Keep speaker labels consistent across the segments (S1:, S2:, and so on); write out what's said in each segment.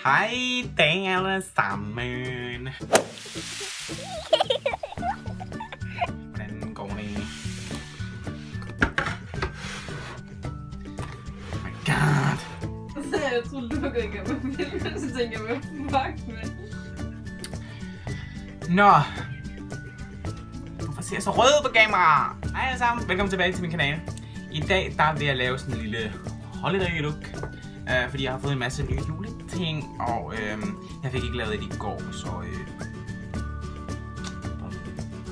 S1: Hej dag alle sammen. Hvordan går det? Oh my god.
S2: Jeg troede, du var gået i gang med filmen, så tænkte jeg, hvad fuck, mand.
S1: Nå. Hvorfor ser jeg så rød på kamera? Hej alle sammen, velkommen tilbage til min kanal. I dag der vil jeg lave sådan en lille holiday look. Fordi jeg har fået en masse nye juleting, og jeg fik ikke lavet det i går, så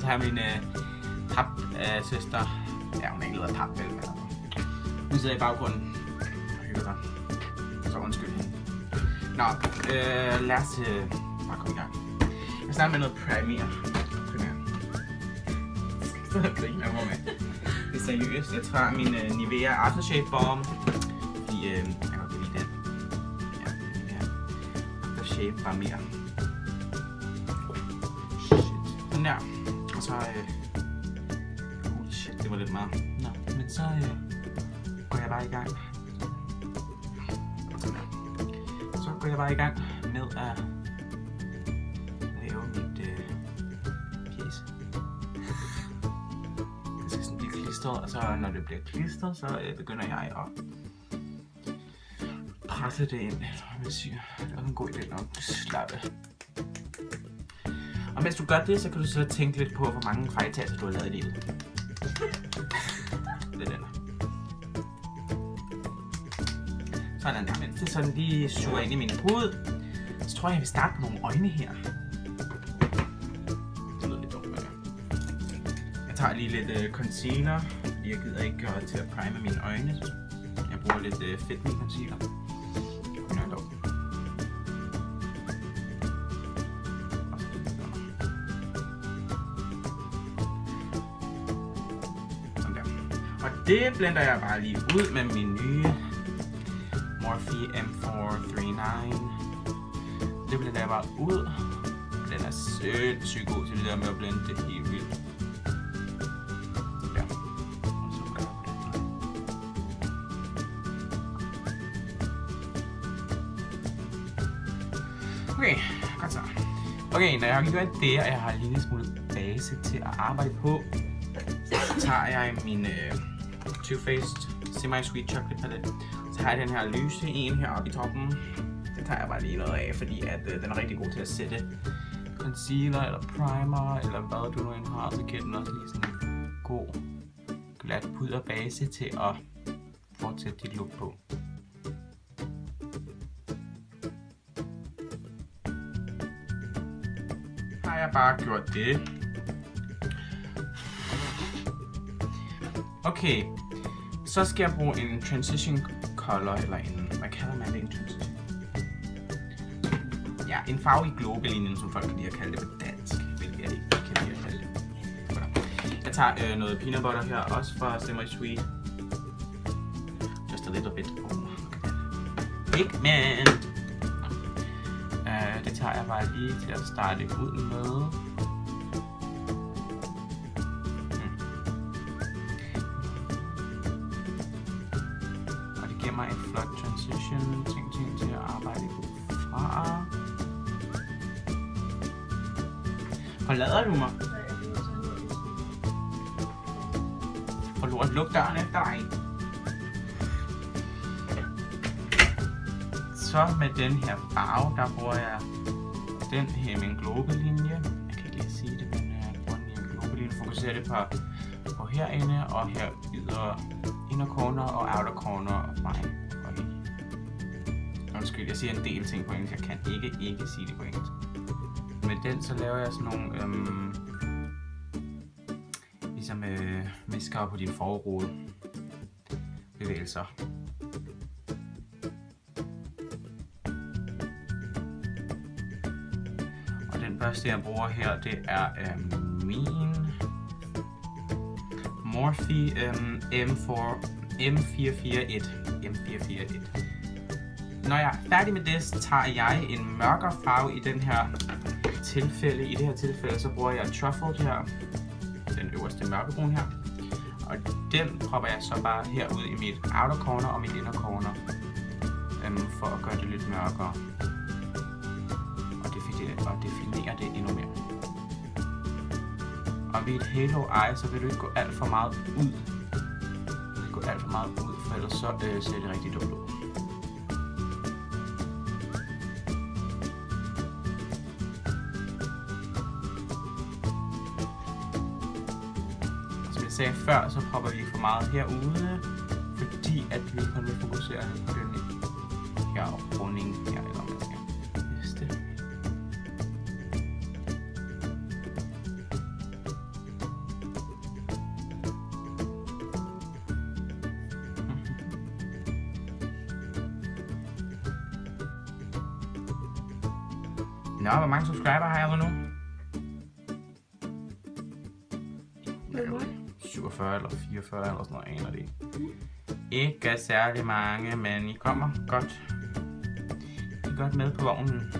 S1: har min søster, ja hun er ikke lavet af pap, vel, men hun sidder i baggrunden og hygger sig, så undskyld hende. Nå, lad os bare komme i gang. Jeg starter med noget Premiere. Så jeg griner over med. Det er seriøst, jeg tager min Nivea Aftershave Balm, fordi jeg godt kan lide den. Ja, Nivea Aftershave bare mere. Shit. Den der. Og så holy shit, det var lidt meget. Nå, men så går jeg bare i gang. Så går jeg bare i gang med at lave mit pjæs. Det skal sådan blive klistret, og så når det bliver klistret, så begynder jeg at presse det ind. Det er også en god idé nok. Slappe. Og mens du gør det, så kan du så tænke lidt på, hvor mange fejltagelser du har lavet i livet. Det er den. Sådan der, mens det sådan lige suger ind i min hoved, så tror jeg, jeg vil starte på nogle øjne her. Det lyder lidt dumt, men jeg tager lige lidt concealer. Jeg gider ikke gøre til at prime mine øjne. Jeg bruger lidt Fit Me concealer. Og det blender jeg bare lige ud med min nye Morphe M439. Det blender jeg bare ud. Den er sindssygt god til det der med at blende det helt vildt. Ja. Okay, godt så. Okay, når jeg har gjort det, og jeg har lige en smule base til at arbejde på, så tager jeg min Too Faced Semi-Sweet Chocolate Palette. Så har jeg den her lyse en her oppe i toppen. Den tager jeg bare lige noget af, fordi at, den er rigtig god til at sætte concealer eller primer, eller hvad du nu end har. Så giver den også lige sådan en god glat pudderbase til at fortsætte dit look på. Har jeg bare gjort det. Okay, så skal jeg bruge en transition color, eller en, hvad kalder man det, en transition? Ja, en farve i globelinjen, som folk kan lide at kalde det på dansk, hvilket jeg ikke kan lide at kalde det. Jeg tager noget peanut butter her, også fra Semi-Sweet. Just a little bit. Pigment. Det tager jeg bare lige til at starte ud med. Giver mig en flot transition ting til at arbejde ud fra. Forlader du mig? Og lort, luk døren efter dig. Så med den her farve, der bruger jeg den her med en globelinje. Jeg kan ikke lige sige det, men jeg bruger den i en globelinje. Fokuserer det på herinde og her ydre inner corner og outer corner of my body. Undskyld, jeg siger en del ting på engelsk. Jeg kan ikke sige det på engelsk. Med den så laver jeg sådan nogle ligesom visker på din forrude bevægelser. Og den første jeg bruger her, det er min Morphe M441. Når jeg er færdig med det, så tager jeg en mørkere farve i den her tilfælde. I det her tilfælde, så bruger jeg Truffle her. Den øverste mørkebrun her. Og den propper jeg så bare herud i mit outer corner og mit inner corner. For at gøre det lidt mørkere. definere det endnu mere. Og ved et halo eye, så vil du ikke gå alt for meget ud. Du vil gå alt for meget ud, for ellers så ser det rigtig dumt ud. Som jeg sagde før, så propper vi for meget herude, fordi at vi kun vil fokusere på den her runding her, eller hvad man skal. Næste. Nå, hvor mange subscriber har jeg nu? 47 eller 44 eller sådan noget, aner det. Ikke særlig mange, men I kommer godt. I er godt med på vognen.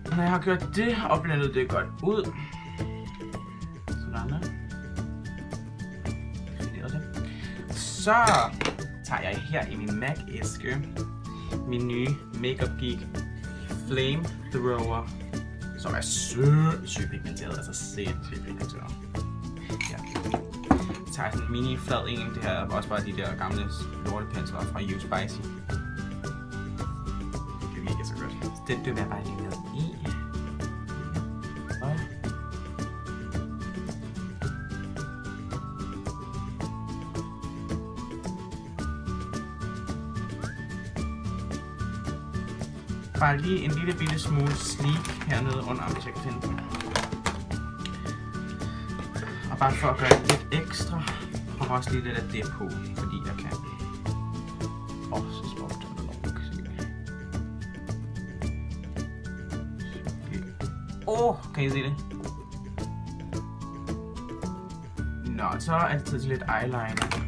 S1: Når jeg har gjort det og blendet det godt ud. Sådan. Så tager jeg her i min MAC-æske min nye Makeup Geek Flamethrower, som er sygt pigmenteret, altså sindssygt pigmenteret. Ja. Så tager jeg sådan en mini flad en, det her er også bare de der gamle lortepensler fra You Spicy. Det virker så godt. Så den dømmer jeg bare lige ned i. Bare lige en lille bitte smule sleek hernede under, hvis jeg kan finde den. Og bare for at gøre det lidt ekstra, og også lige lidt af det på, fordi jeg kan. Så smukt, er der nogen, kan se. Kan I se det? Nå, så er det tid til lidt eyeliner.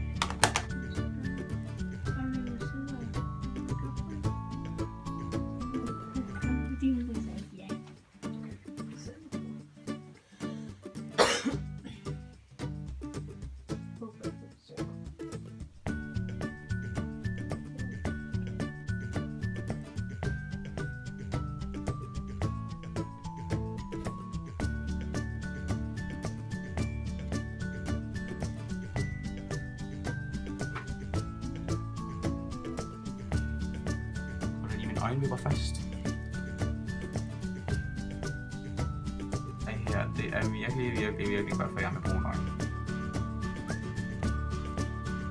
S1: Øjenvipper først. Det her, det er virkelig godt for jer med brune øjne.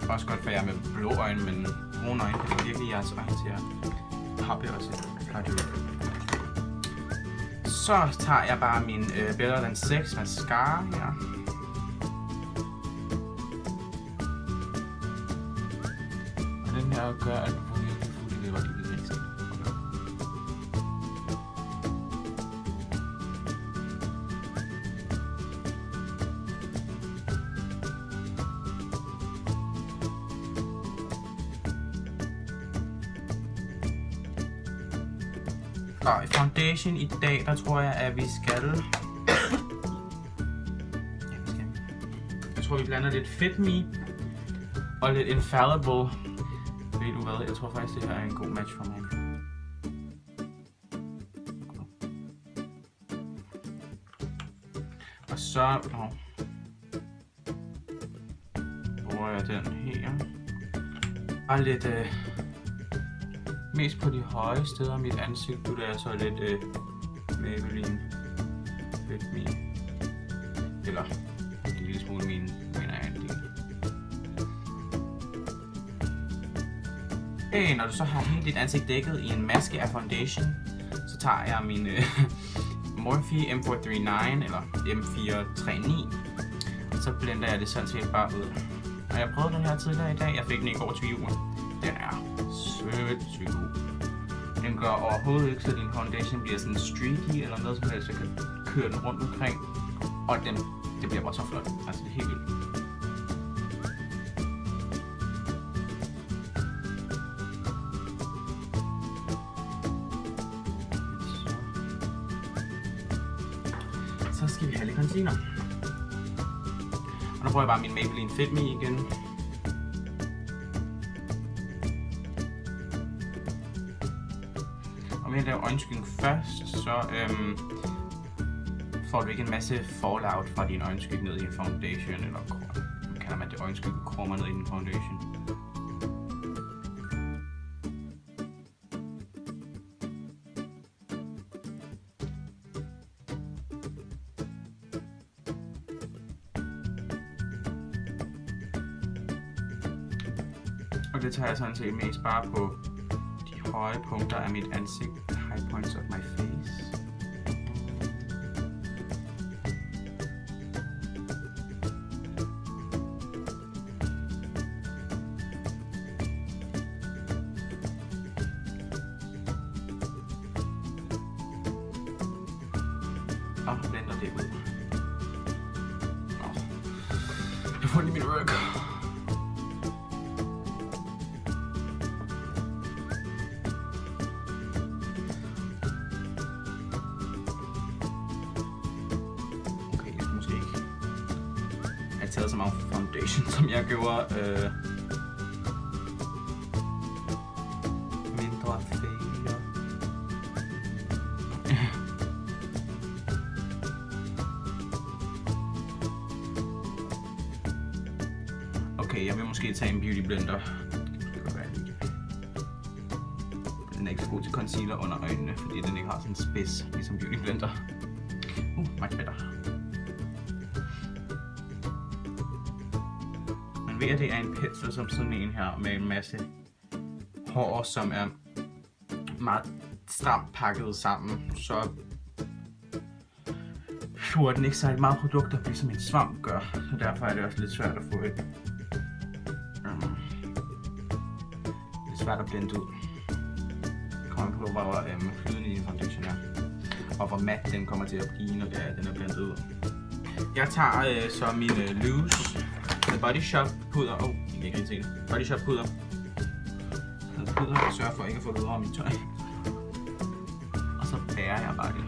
S1: Også godt for jer med blå øjne, men brune øjne kan virkelig jeres øjne til at hoppe også et flot. Så tager jeg bare min Better Than Sex mascara her. Og den her gør, at du får virkelig fuldt læber i det næste. Og i foundation i dag, der tror jeg, at vi skal... Jeg tror, vi blander lidt Fit Me og lidt Infallible. Ved du hvad? Jeg tror faktisk, det her er en god match for mig. Og så bruger jeg den her. Og lidt... mest på de høje steder af mit ansigt, du der så lidt Maybelline Fit Me, eller en lille smule min, mener jeg en del. Når du så har hele dit ansigt dækket i en maske af foundation, så tager jeg min Morphe M439 eller M439, og så blender jeg det sådan set bare ud. Og jeg prøvede den her tidligere i dag, jeg fik den i går til jul. Den er sygt god. Den gør overhovedet ikke, så din foundation bliver sådan streaky eller noget som helst, så jeg kan køre den rundt omkring. Og det bliver bare så flot. Altså det er helt vildt. Så skal vi have lidt concealer. Og nu bruger jeg bare min Maybelline Fit Me igen. Og ved at lave øjenskyggen først, så får du ikke en masse fallout fra din øjenskygge ned i en foundation, eller kalder man det øjenskyggekrummer ned i din foundation. Og det tager jeg sådan set mest bare på de høje punkter af mit ansigt, high points of my face. Og blender det ud. Jeg får lige min ryg. Taget så meget foundation, som jeg gjorde. Mindre failure. Okay, jeg vil måske tage en beauty blender. Den er ikke så god til concealer under øjnene, fordi den ikke har sådan en spids, ligesom beauty blender. Much better. Ved at det er en pensel som sådan en her med en masse hår, som er meget stramt pakket sammen, så får den ikke særlig meget produkter, ligesom en svamp gør, så derfor er det også lidt svært at få et lidt svært at blende ud. Kommer på, hvor flyden i din foundation er, og hvor mat den kommer til at blive, når den er blendet ud. Jeg tager så min Loose Body Shop puder. Jeg kan ikke se det. Body Shop puder. Jeg sørger for ikke at få det ud over mit tøj. Og så bærer jeg bare det.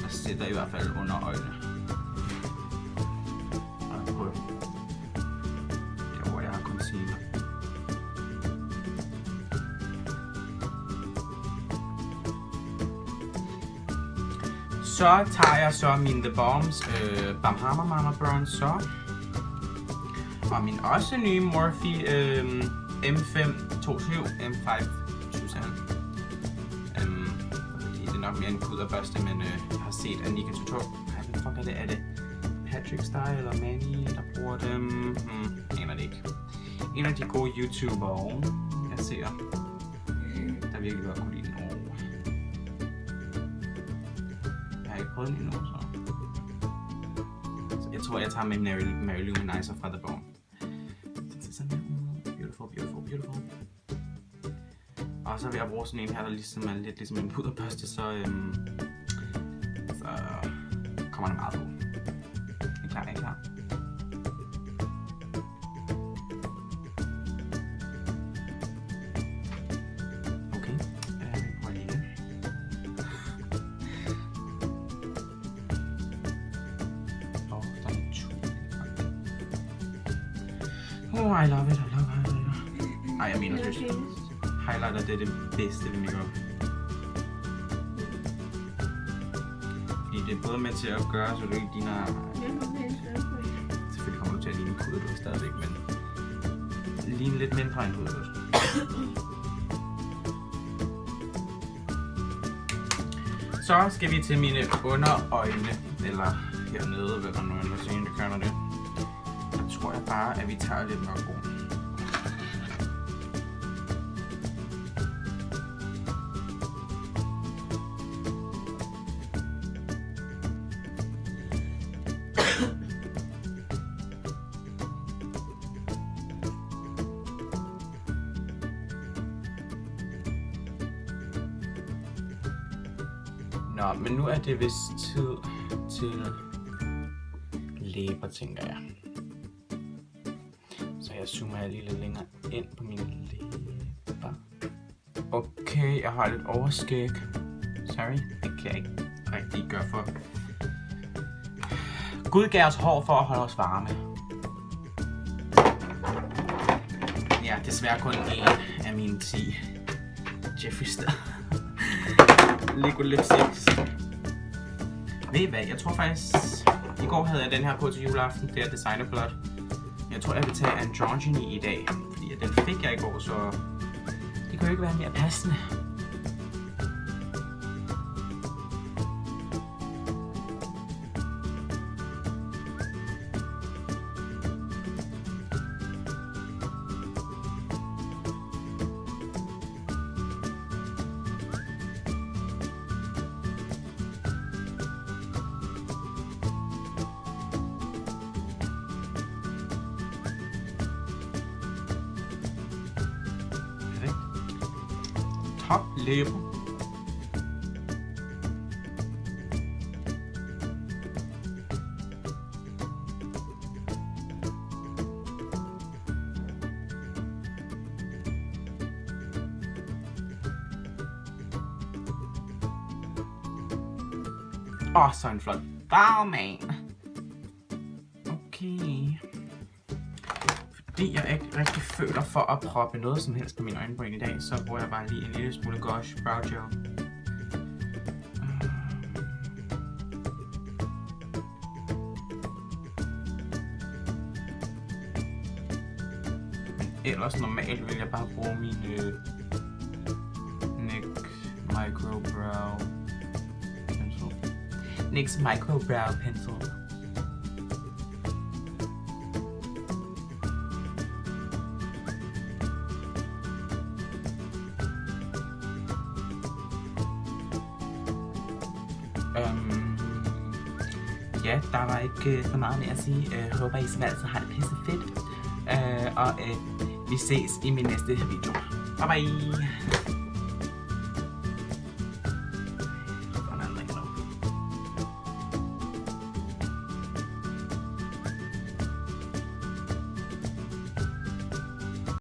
S1: Og sætter i hvert fald under øjnene. Og på der hvor jeg har concealer. Så tager jeg så min The Bombs Bamhama Mama Bronzer og min også nye Morphe M527 M527. Fordi det er nok mere en puderbørste, men jeg har set Annika Tutorial. Hvad fuck er det? Er det Patrick Style eller Manny, der bruger dem? Aner det ikke. En af de gode YouTubere, jeg ser, der virkelig godt kunne lide den. Jeg har ikke prøvet den endnu, så jeg tror, jeg tager med Mary Luminizer fra The Bomb. Beautiful, beautiful, beautiful. Og så vil jeg bruge sådan en her, der ligesom er lidt ligesom en puderbørste, så kommer der meget på. Er I klar? Er I klar? Okay, vi prøver lige igen. Oh, I love it, I love it. Ej, jeg mener seriøst. Highlighter, det er det bedste ved makeup. Fordi det er både med til at gøre, så du ikke ligner... Selvfølgelig kommer du til at ligne en puderdåse stadigvæk, men... ligne lidt mindre end puderdåse. Så skal vi til mine underøjne, eller hernede, hvad der nu er, så det gør det. Så tror jeg bare, at vi tager lidt mørkbrun. Nå, men nu er det vist tid til læber, tænker jeg. Så jeg zoomer lige lidt længere ind på mine læber. Okay, jeg har lidt overskæg. Sorry, det kan jeg ikke rigtig gøre for. Gud gav os hår for at holde os varme. Ja, desværre kun en af mine 10 Jeffree Star. Lego Lipsticks. Ved I hvad, jeg tror faktisk... I går havde jeg den her på til juleaften, det er Designer Blood. Jeg tror, jeg vil tage Androgyny i dag, fordi den fik jeg i går, så det kan jo ikke være mere passende. Top læber. Så en flot bagman. Okay. Fordi jeg ikke rigtig føler for at proppe noget som helst på mine øjenbryn i dag, så bruger jeg bare lige en lille smule Gosh Brow Gel. Men ellers normalt vil jeg bare bruge min NYX Micro Brow Pencil. Ja, der var ikke så meget mere at sige. Håber I som altid har det pisse fedt. Og vi ses i min næste video. Bye bye!